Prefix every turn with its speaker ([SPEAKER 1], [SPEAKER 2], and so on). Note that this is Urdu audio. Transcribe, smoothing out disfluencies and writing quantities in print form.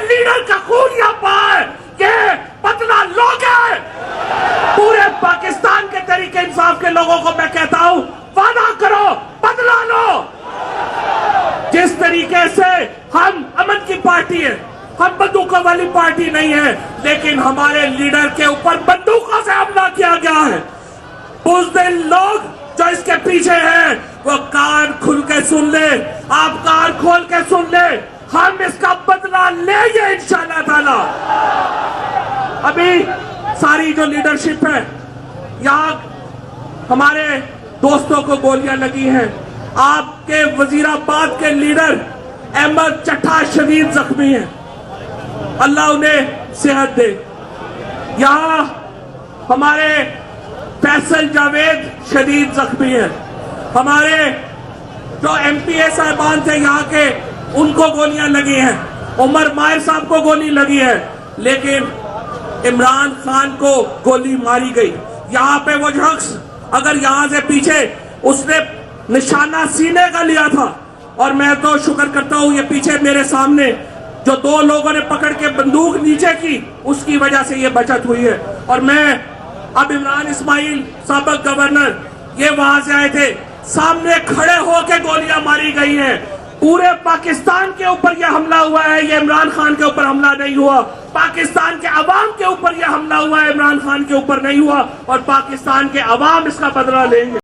[SPEAKER 1] لیڈر کا خون یا پائے یہ بدلہ لوگے. پورے پاکستان کے طریقے انصاف کے لوگوں کو میں کہتا ہوں وعدہ کرو بدلہ لو. جس طریقے سے ہم امن کی پارٹی ہے, ہم بندوقوں والی پارٹی نہیں ہے, لیکن ہمارے لیڈر کے اوپر بندوقوں سے حملہ کیا گیا ہے. بزدل لوگ جو اس کے پیچھے ہیں وہ کان کھل کے سن لے, آپ کان کھول کے سن لے, ہم اس کا بدلہ لیں گے انشاءاللہ تعالی. ابھی ساری جو لیڈرشپ ہے یہاں ہمارے دوستوں کو گولیاں لگی ہیں. آپ کے وزیر آباد کے لیڈر احمد چٹھا شدید زخمی ہیں, اللہ انہیں صحت دے. یہاں ہمارے فیصل جاوید شدید زخمی ہیں. ہمارے جو ایم پی اے صاحبان تھے یہاں کے ان کو گولیاں لگی ہیں. عمر ماہر صاحب کو گولی لگی ہے, لیکن عمران خان کو گولی ماری گئی. یہاں پہ وہ شخص اگر یہاں سے پیچھے اس نے نشانہ سینے کا لیا تھا, اور میں تو شکر کرتا ہوں یہ پیچھے میرے سامنے جو دو لوگوں نے پکڑ کے بندوق نیچے کی اس کی وجہ سے یہ بچت ہوئی ہے. اور میں اب عمران اسماعیل سابق گورنر یہ وہاں سے آئے تھے, سامنے کھڑے ہو کے گولیاں ماری گئی ہیں. پورے پاکستان کے اوپر یہ حملہ ہوا ہے, یہ عمران خان کے اوپر حملہ نہیں ہوا. پاکستان کے عوام کے اوپر یہ حملہ ہوا ہے, عمران خان کے اوپر نہیں ہوا, اور پاکستان کے عوام اس کا بدلہ لیں گے.